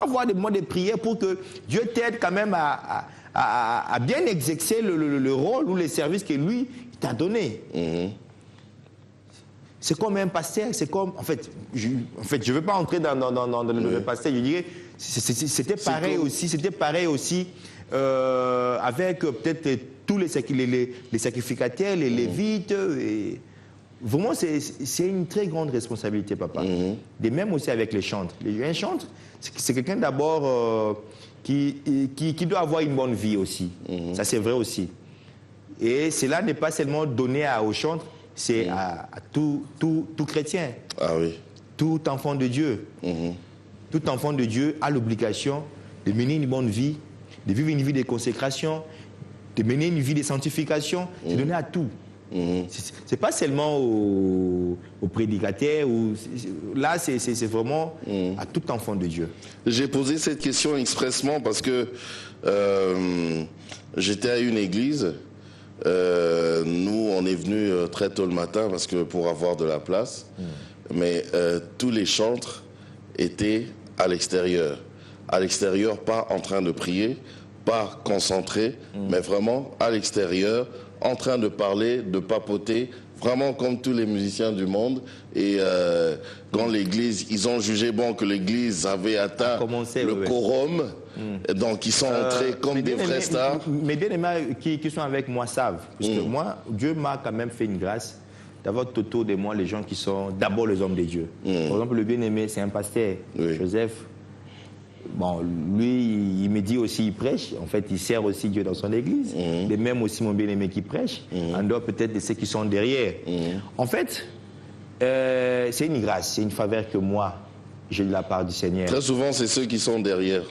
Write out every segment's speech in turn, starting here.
avoir des moments de prière pour que Dieu t'aide quand même à bien exercer le rôle ou les services que lui t'a donné. C'est comme un pasteur, c'est comme... En fait, je ne veux pas entrer dans le pasteur, je dirais, c'était pareil aussi, avec peut-être tous les sacrificataires, les lévites. Et vraiment, c'est une très grande responsabilité, papa. De même aussi avec les chantres. Un chantre, c'est quelqu'un d'abord qui doit avoir une bonne vie aussi. Ça, c'est vrai aussi. Et cela n'est pas seulement donné aux chantres, c'est à tout chrétien. Ah oui. Tout enfant de Dieu. Tout enfant de Dieu a l'obligation de mener une bonne vie, de vivre une vie de consécration, de mener une vie de sanctification, c'est donné à tout. C'est pas seulement aux prédicateurs, là c'est vraiment à tout enfant de Dieu. J'ai posé cette question expressement parce que j'étais à une église. Nous, on est venus très tôt le matin parce que pour avoir de la place, mais tous les chantres étaient à l'extérieur, pas en train de prier, pas concentrés, mais vraiment à l'extérieur, en train de parler, de papoter, vraiment comme tous les musiciens du monde. Et quand l'église, ils ont jugé bon que l'église avait atteint le quorum. Donc ils sont entrés comme des vrais stars. Mes bien-aimés qui sont avec moi savent. Parce que moi, Dieu m'a quand même fait une grâce d'avoir autour de moi les gens qui sont d'abord les hommes de Dieu. Par exemple, le bien-aimé, c'est un pasteur, Joseph. Bon, lui, il me dit aussi, il prêche. En fait, il sert aussi Dieu dans son église. Et même aussi mon bien-aimé qui prêche, en dehors peut-être de ceux qui sont derrière. En fait, c'est une grâce, c'est une faveur que moi, j'ai de la part du Seigneur. Très souvent, c'est ceux qui sont derrière.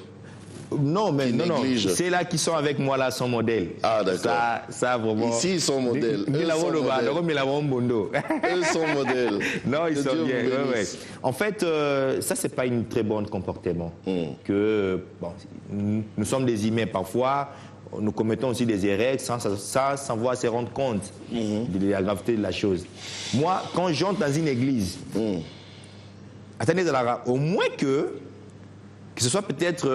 Non, mais non. C'est là qui sont avec moi, là, sont modèles. Ah, d'accord. Ça, vraiment. Ici, ils sont modèles. Eux sont modèles. Non, ils sont bien. Ouais. En fait, ça, c'est pas un très bon comportement. Que, bon, nous sommes des humains parfois, nous commettons aussi des erreurs sans savoir se rendre compte de la gravité de la chose. Moi, quand j'entre dans une église, attendez, au moins que ce soit peut-être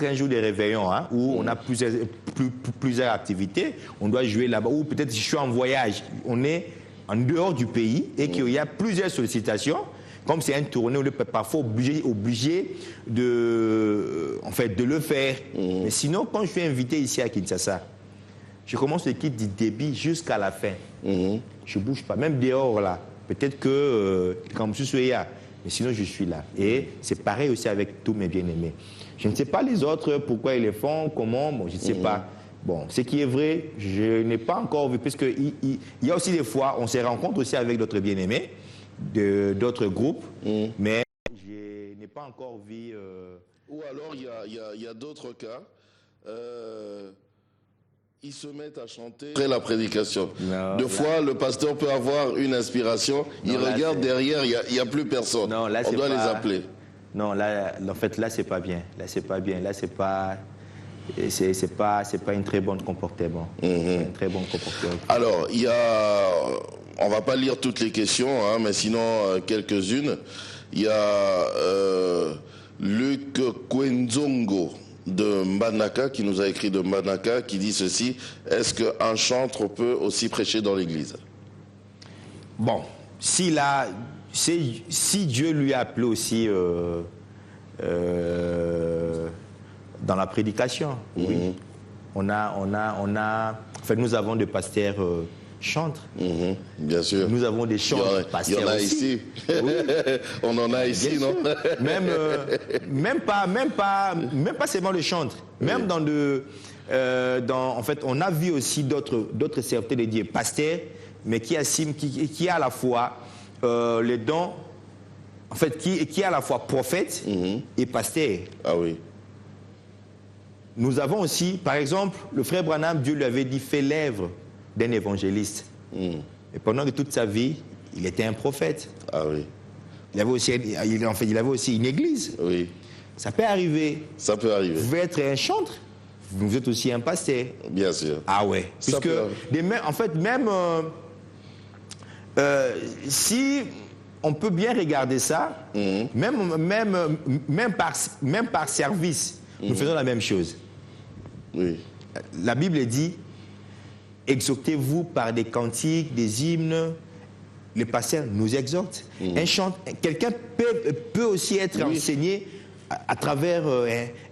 un jour de réveillon, hein, où on a plusieurs activités, on doit jouer là-bas, ou peut-être si je suis en voyage, on est en dehors du pays et qu'il y a plusieurs sollicitations, comme c'est un tournée, on est parfois obligé de le faire. Mais sinon, quand je suis invité ici à Kinshasa, je commence le kit du début jusqu'à la fin. Je ne bouge pas, même dehors là. Peut-être que quand je suis là, mais sinon, je suis là. Et c'est pareil aussi avec tous mes bien-aimés. Je ne sais pas les autres, pourquoi ils le font, comment, bon, je ne sais pas. Bon, ce qui est vrai, je n'ai pas encore vu, parce qu'il y a aussi des fois, on se rencontre aussi avec d'autres bien-aimés, d'autres groupes, mais je n'ai pas encore vu... Ou alors, il y a d'autres cas. Ils se mettent à chanter après la prédication. Deux fois, le pasteur peut avoir une inspiration, il regarde derrière, il n'y a plus personne. Non, là, on doit les appeler. Non, là, en fait, là, c'est pas bien. Là, c'est pas bien. Là, c'est pas un très bon comportement. Un très bon comportement. Alors, on va pas lire toutes les questions, hein, mais sinon, quelques-unes. Il y a Luc Kwenzongo de Mbanaka, qui nous a écrit de Mbanaka, qui dit ceci: est-ce qu'un chantre peut aussi prêcher dans l'église? Bon, si Dieu lui a appelé aussi dans la prédication, oui. On a, nous avons des pasteurs chantres. Bien sûr. Nous avons des chantres pasteurs. Il y en a aussi. ici. Oui. On en a ici, non? Même pas seulement le chantre. Même en fait, on a vu aussi d'autres serviteurs de Dieu, pasteurs, mais qui a à la fois les dons, en fait, qui est à la fois prophète et pasteur. Ah oui. Nous avons aussi, par exemple, le frère Branham, Dieu lui avait dit, fais l'œuvre d'un évangéliste. Et pendant toute sa vie, il était un prophète. Ah oui. Il avait aussi une église. Oui. Ça peut arriver. Ça peut arriver. Vous pouvez être un chantre, vous êtes aussi un pasteur. Bien sûr. Ah ouais. En fait, même si on peut bien regarder ça, même par service, nous faisons la même chose. Oui. La Bible dit, exhortez-vous par des cantiques, des hymnes. Le pasteur nous exhorte. Quelqu'un peut aussi être enseigné à travers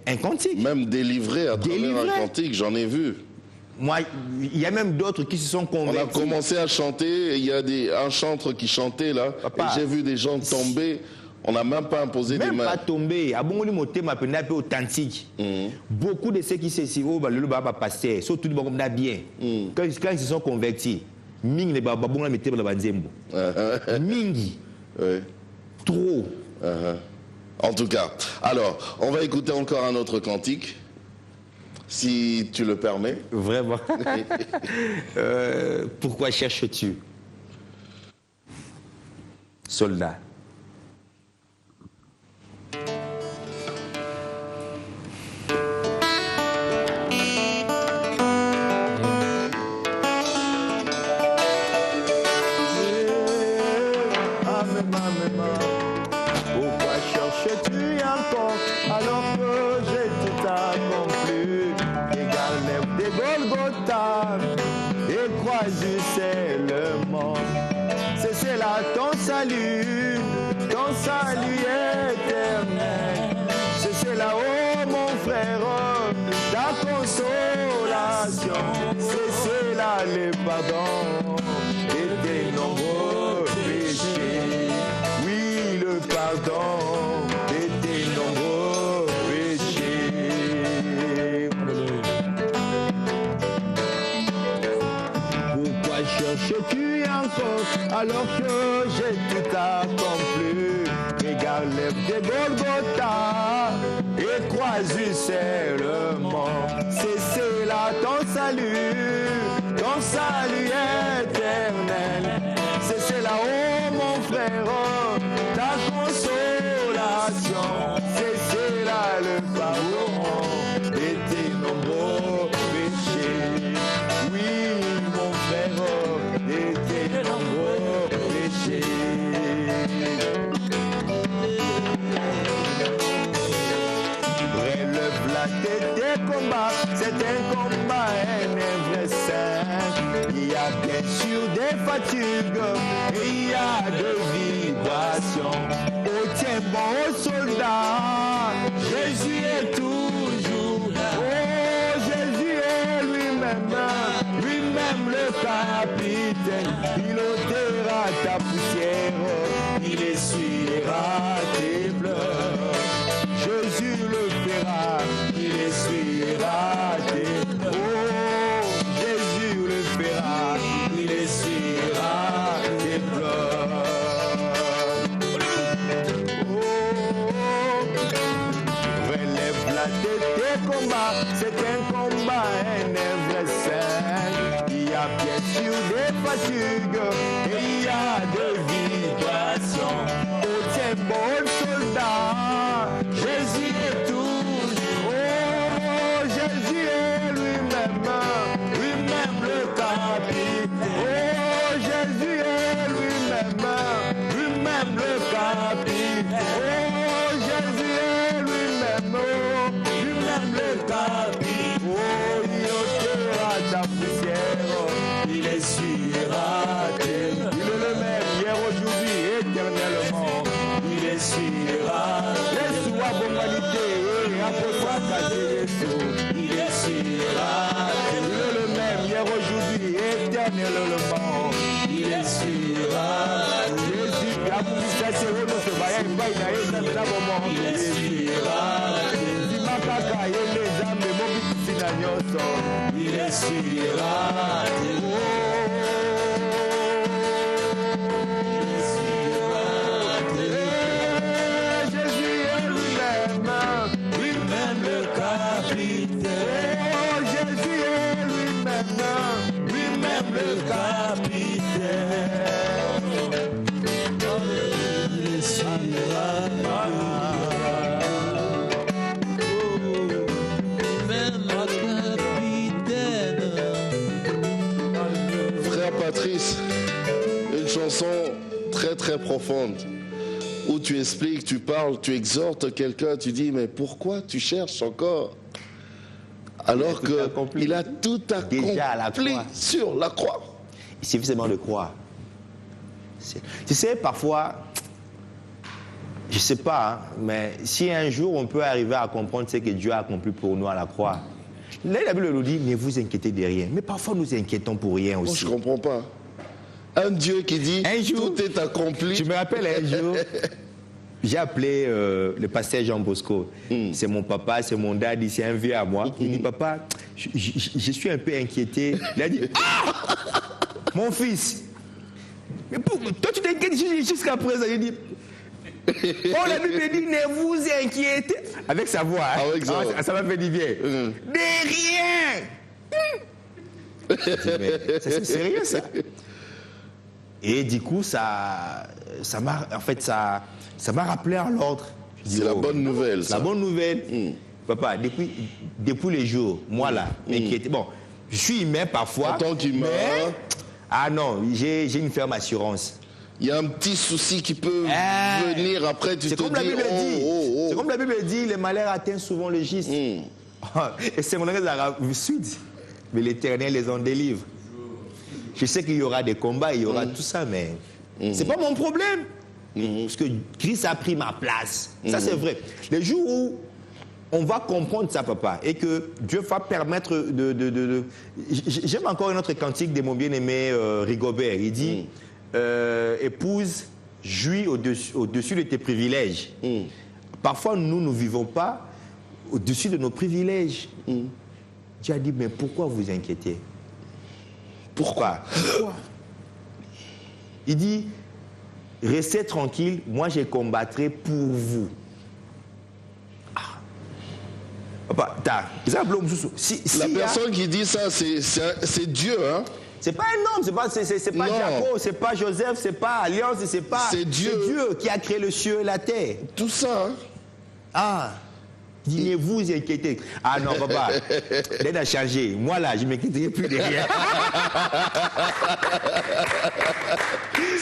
un cantique. Même délivré à travers un cantique, j'en ai vu. Moi, il y a même d'autres qui se sont convertis. On a commencé à chanter, et il y a un chantre qui chantait là, Papa, et j'ai vu des gens tomber, on n'a même pas imposé des mains. Même pas tomber. Authentique. Beaucoup de ceux qui se sont pasteur, surtout les gens bien, quand ils se sont convertis, Mingi Mingi. Trop. En tout cas, alors, on va écouter encore un autre cantique. Si tu le permets. Vraiment. Pourquoi cherches-tu? Soldat. Pourquoi cherches-tu encore alors que j'ai tout accompli? Regarde des Golgotha et crois seulement. C'est là ton salut éternel. C'est là, oh mon frère, ta consolation. C'est là le pardon et tes nombreux péchés. Oui, le pardon et tes nombreux péchés. Pourquoi cherches-tu encore alors que j'ai tout accompli? Regarde les Golgotha et crois seulement. C'est là ton salut éternel. C'est là, oh mon frère, ta consolation. C'est là le pardon et tes nombreux péchés. Oui, mon frère, et tes nombreux péchés. Relève la tête des combats, c'est un combat, un vrai saint. Il y a bien sûr des fatigues et il y a des vibrations. Oh tiens bon soldat, Jésus est toujours. Oh Jésus est lui-même le capitaine. Il ôtera ta poussière, il essuiera tes pleurs. Jésus le fera, il essuiera tes pleurs. Oh, Jésus le fera, il essuiera tes pleurs. Oh, relève la tête des combats, c'est un combat, un vrai saint. Il y a bien sûr des fatigues et il y a des vibrations. Oh, tiens, bon soldat, Jésus est toujours. Oh, Jésus est lui-même le capitaine. Oh, Jésus est lui-même le capitaine. Oh, Jésus est lui-même le capitaine. Oh, il ôtera ta poussière, il essuiera tes. Il est le même hier, aujourd'hui, éternellement. Il essuiera. Yesu wa bonalité, apôtre Kaje Yesu. Il essuiera. Il est le même hier, aujourd'hui, éternellement. Il essuiera. Jésus, la publication, nous se voyons, il va y aller, ça me l'a moment. Il essuiera. Dimakaka, il est les âmes, les mobiles, sinagnoso. Il essuiera. Frère Patrice, une chanson très profonde où tu expliques, tu parles, tu exhortes quelqu'un, tu dis mais pourquoi tu cherches encore alors qu'il a tout accompli sur la croix. Il suffit seulement de croire. Tu sais, parfois, je ne sais pas, hein, mais si un jour on peut arriver à comprendre ce que Dieu a accompli pour nous à la croix, là la Bible nous dit, ne vous inquiétez de rien. Mais parfois nous inquiétons pour rien aussi. Moi, je ne comprends pas. Un Dieu qui dit, tout est accompli. Je me rappelle un jour, j'ai appelé le pasteur Jean Bosco. C'est mon papa, c'est mon dad, c'est un vieux à moi. Il dit, papa, je suis un peu inquiété. Il a dit, ah, mon fils, mais toi tu t'inquiètes jusqu'à présent. Il dit, oh, la Bible dit, ne vous inquiétez. Avec sa voix, hein? Avec ça m'a fait du bien. De rien. C'est sérieux ça. Et du coup, ça m'a rappelé à l'ordre. C'est la bonne nouvelle, ça. La bonne nouvelle. Papa, depuis les jours, moi là, m'inquiéter. Bon, je suis humain parfois. En tant qu'humain. Ah non, j'ai une ferme assurance. Il y a un petit souci qui peut venir après, tu te dis... C'est comme la Bible dit, les malheurs atteignent souvent le juste. Et c'est mon arabe sud. Mais l'Éternel les en délivre. Je sais qu'il y aura des combats, il y aura tout ça, mais c'est pas mon problème. Parce que Christ a pris ma place. Ça, c'est vrai. Les jours où on va comprendre ça, papa, et que Dieu va permettre de... J'aime encore une autre cantique de mon bien-aimé Rigobert. Il dit, épouse, jouis au-dessus de tes privilèges. Parfois, nous ne vivons pas au-dessus de nos privilèges. Dieu a dit, mais pourquoi vous inquiétez? Pourquoi? Il dit, restez tranquille, moi je combattrai pour vous. Papa, la personne qui dit ça, c'est Dieu, hein? C'est pas un homme, c'est pas Jacob, c'est pas Joseph, c'est pas Alliance, c'est Dieu qui a créé le ciel et la terre. Tout ça, hein? Ah, ne vous inquiétez. Ah non, papa, l'aide a changé. Moi là, je ne m'inquiéterai plus de rien.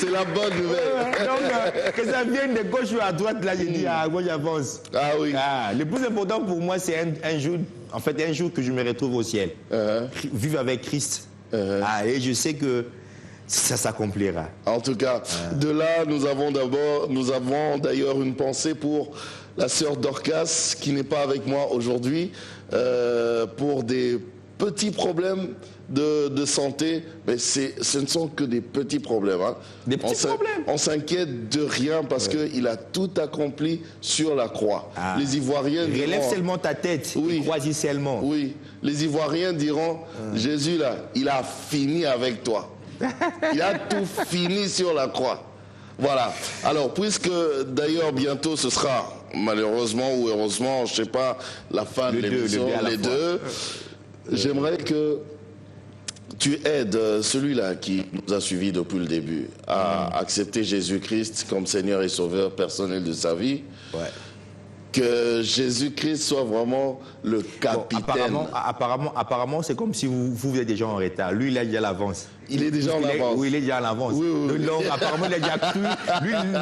C'est la bonne nouvelle. Donc, que ça vienne de gauche ou à droite, là, je dis, moi j'avance. Ah oui. Le plus important pour moi, c'est un jour, en fait, un jour que je me retrouve au ciel. Vivre avec Christ. Et je sais que ça s'accomplira. En tout cas, de là, nous avons d'ailleurs une pensée pour la sœur Dorcas, qui n'est pas avec moi aujourd'hui, pour des petits problèmes de santé, mais ce ne sont que des petits problèmes. Hein. Des petits problèmes. On s'inquiète de rien parce qu'il a tout accompli sur la croix. Les Ivoiriens diront... Relève seulement ta tête, crois-y seulement. Oui, les Ivoiriens diront, Jésus là, il a fini avec toi. Il a tout fini sur la croix. Voilà. Alors, puisque d'ailleurs bientôt ce sera, malheureusement ou heureusement, je ne sais pas, la fin de l'émission, les deux, j'aimerais que tu aides celui-là qui nous a suivis depuis le début à accepter Jésus-Christ comme Seigneur et Sauveur personnel de sa vie. Que Jésus-Christ soit vraiment le capitaine. Apparemment, c'est comme si vous êtes déjà en retard. Lui, il a déjà l'avance. Il est déjà en avance. Oui, il est déjà en avance. Oui. Donc, apparemment, il a déjà cru.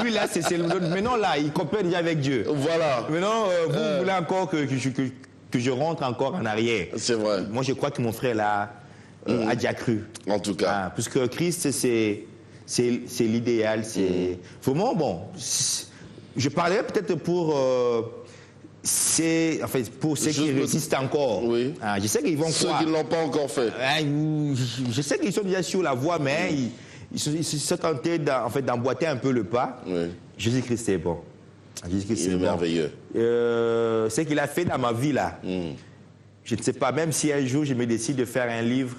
Lui là, c'est le... Maintenant, là, il coopère déjà avec Dieu. Voilà. Maintenant, vous voulez encore que je rentre encore en arrière. C'est vrai. Moi, je crois que mon frère, là, a déjà cru. En tout cas. Puisque Christ, c'est l'idéal. C'est vraiment bon. Je parlerai peut-être pour... pour ceux qui résistent encore. Oui. Je sais qu'ils vont croire. Ceux qui ne l'ont pas encore fait. Je sais qu'ils sont déjà sur la voie, mais ils sont tentés d'emboîter un peu le pas. Oui. Jésus-Christ est bon. Jésus-Christ est merveilleux. Ce qu'il a fait dans ma vie là, je ne sais pas, même si un jour je me décide de faire un livre,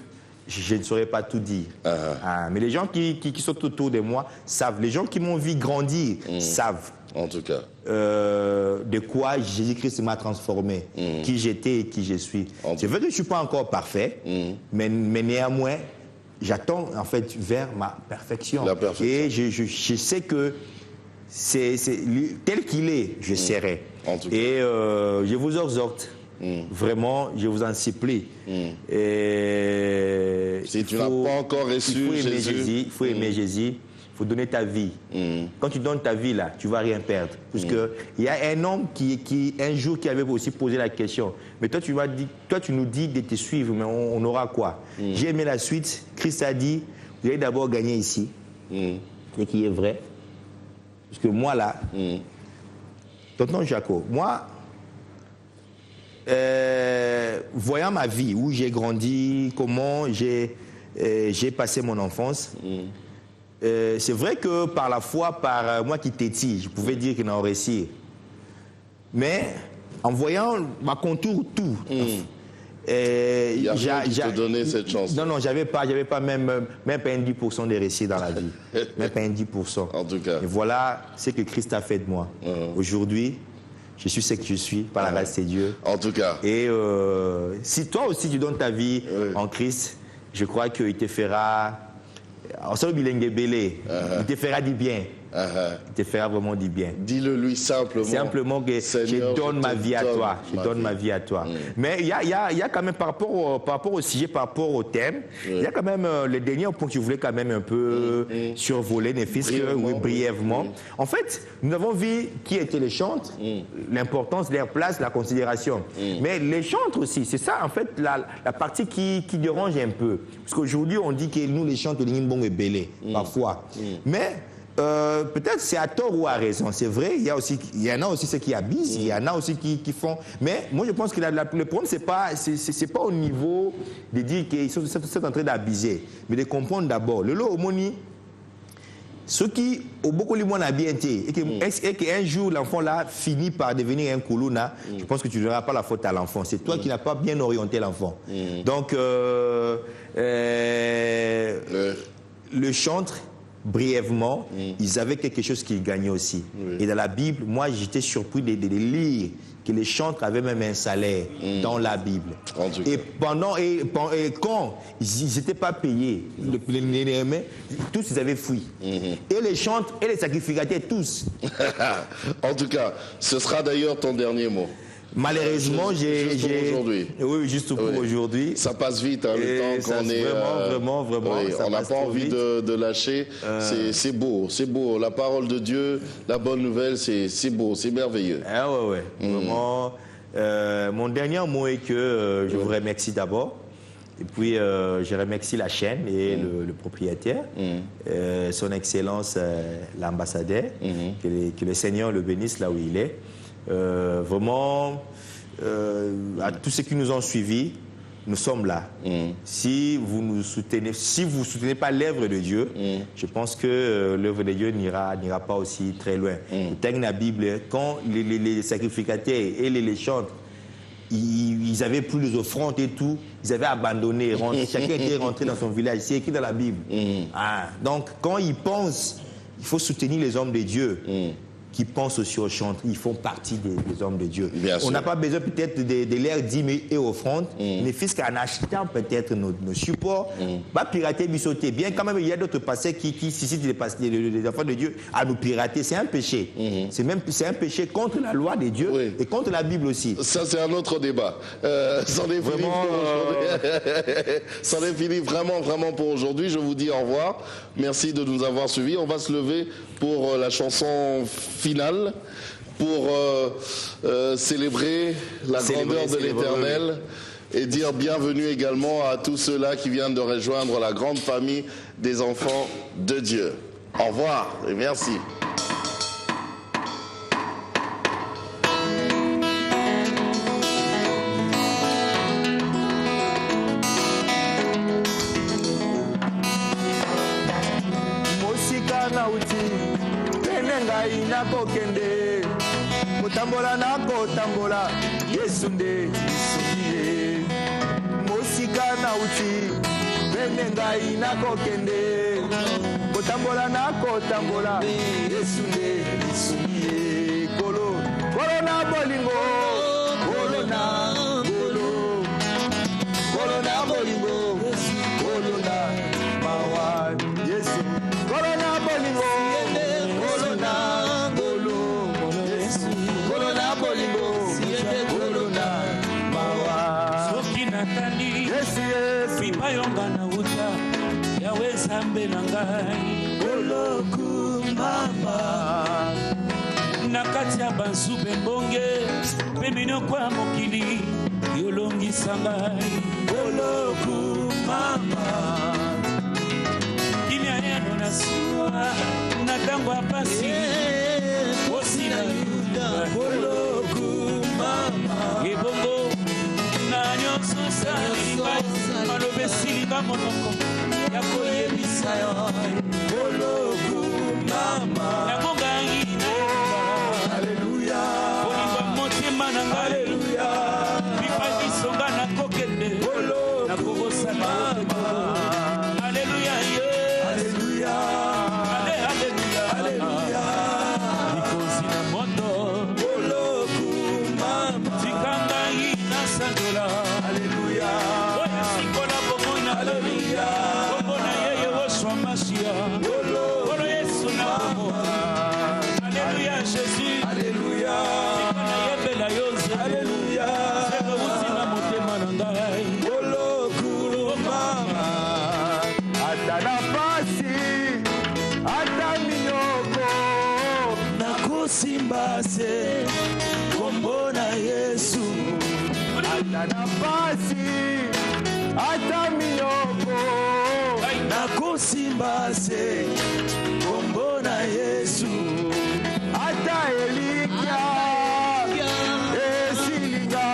je ne saurais pas tout dire. Mais les gens qui sont autour de moi savent. Les gens qui m'ont vu grandir savent. En tout cas. De quoi Jésus-Christ m'a transformé, qui j'étais et qui je suis. C'est vrai que je ne suis pas encore parfait, mais néanmoins, j'attends en fait vers ma perfection. La perfection. Et je sais que c'est tel qu'il est, je serai. En tout cas. Et je vous exhorte. Vraiment, je vous en supplie. Et si tu n'as pas encore reçu Jésus, il faut aimer Jésus. Il faut donner ta vie. Quand tu donnes ta vie, là, tu ne vas rien perdre. Parce qu'il y a un homme qui, un jour, qui avait aussi posé la question. Mais toi, tu nous dis de te suivre, mais on aura quoi? J'ai aimé la suite. Christ a dit, vous allez d'abord gagner ici. Ce qui est vrai. Parce que moi, là, tonton Jaco, moi, voyant ma vie, où j'ai grandi, comment j'ai passé mon enfance, c'est vrai que par la foi, par moi qui tétille, je pouvais dire qu'il n'en réussir. Mais en voyant ma contour, tout, il y a rien qui te donnait cette chance. Non, j'avais pas même pas un 10% de réussite dans la vie. Même pas un 10%. En tout cas. Et voilà ce que Christ a fait de moi. Aujourd'hui, je suis ce que je suis par la grâce de Dieu. En tout cas. Et si toi aussi tu donnes ta vie en Christ, je crois qu'il te fera... il te fera du bien. Il te fera vraiment du bien. Dis-le lui simplement. Simplement que Seigneur, je donne ma vie à toi. Je donne ma vie à toi. Mais il y a quand même, par rapport au sujet, par rapport au thème, il y a quand même le dernier point que je voulais quand même un peu survoler, ne fût-ce que brièvement. En fait, nous avons vu qui étaient les chantres, l'importance de leur place, la considération. Mais les chantres aussi, c'est ça en fait la partie qui dérange un peu. Parce qu'aujourd'hui, on dit que nous, les chantres, les Nimbong et Bélé, parfois. Mais peut-être c'est à tort ou à raison, c'est vrai, il y en a aussi ceux qui abusent, il y en a aussi qui font, mais moi je pense que le problème c'est pas au niveau de dire qu'ils sont en train d'abuser, mais de comprendre d'abord, le lot homoni, ceux qui ont beaucoup de moins bien été, et qu'un jour l'enfant là finit par devenir un koulouna, je pense que tu ne verras pas la faute à l'enfant, c'est toi qui n'as pas bien orienté l'enfant. Donc, le chantre, brièvement, ils avaient quelque chose qu'ils gagnaient aussi. Et dans la Bible, moi, j'étais surpris de lire que les chantres avaient même un salaire dans la Bible. Et quand ils n'étaient pas payés, tous ils avaient fui. Et les chantres et les sacrificateurs, tous. En tout cas, ce sera d'ailleurs ton dernier mot. Malheureusement, juste pour aujourd'hui. Oui, juste pour aujourd'hui. Ça passe vite, hein, le temps qu'on est... Vraiment. Oui, on n'a pas envie de lâcher. C'est beau. La parole de Dieu, la bonne nouvelle, c'est beau, c'est merveilleux. Vraiment. Mon dernier mot est que je vous remercie d'abord. Et puis, je remercie la chaîne et le propriétaire, son Excellence, l'ambassadeur, que le Seigneur le bénisse là où il est. Vraiment, à tous ceux qui nous ont suivis, nous sommes là. Si vous nous soutenez, si vous ne soutenez pas l'œuvre de Dieu, je pense que l'œuvre de Dieu n'ira pas aussi très loin. Le texte de la Bible, quand les sacrificateurs et les chantres, ils n'avaient plus les offrandes et tout, ils avaient abandonné, chacun était rentré dans son village, c'est écrit dans la Bible. Donc, quand ils pensent, il faut soutenir les hommes de Dieu. Qui pensent aussi aux chantres, ils font partie des hommes de Dieu. On n'a pas besoin peut-être de l'air dîmes et offrandes, mais fils qu'en achetant peut-être nos supports, pas pirater, bisauter. Bien quand même, il y a d'autres pasteurs qui suscitent les enfants de Dieu à nous pirater. C'est un péché. C'est un péché contre la loi de Dieu et contre la Bible aussi. Ça, c'est un autre débat. C'en est fini pour aujourd'hui. C'en est fini vraiment pour aujourd'hui. Je vous dis au revoir. Merci de nous avoir suivis. On va se lever pour la chanson finale, pour célébrer la grandeur de l'Éternel et dire bienvenue également à tous ceux-là qui viennent de rejoindre la grande famille des enfants de Dieu. Au revoir et merci. Kokende mutambola nako tambola Yesu nde isukie mosika na uti bene ngai nako kende mutambola nako tambola Yesu nde isukie kolo na bolingo kolo na bolingo kolo na mawa Yesu kolo na bolingo Fipa yonga na uta yawe zambe na ngai Boloku mama Nakatia banzube mbonge Pemino kwa mokili Yolongisa ngai Boloku mama Kimia yano na suwa Natango apasi Osi na yuda Boloku mama Ebongo Na nyonso sali Malobe silinga monoko Yako yebisa yo Boloku mama Namonga ina Alleluia Oliva motema na Alleluia Bipaki songa na kokende Boloku Na kogosa na Alleluia Alleluia Alleluia Alleluia Nikozi na mondo Boloku mama Tikanga ina sandola Alleluia Oya sikola bomona Alleluia Bomona yeye woswa masia Bolo Yesu na bomona Alleluia Jésus Alleluia Tikana yebela yoze Alleluia Sebe utina motema na ngai Boloku mama Ata nafasi ata minyoko Nakusimbase Kombona Yesu Ata nafasi ata minyoko Nakusimbase Kombona Yesu ata elikia esilinga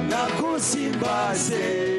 Nakusimbase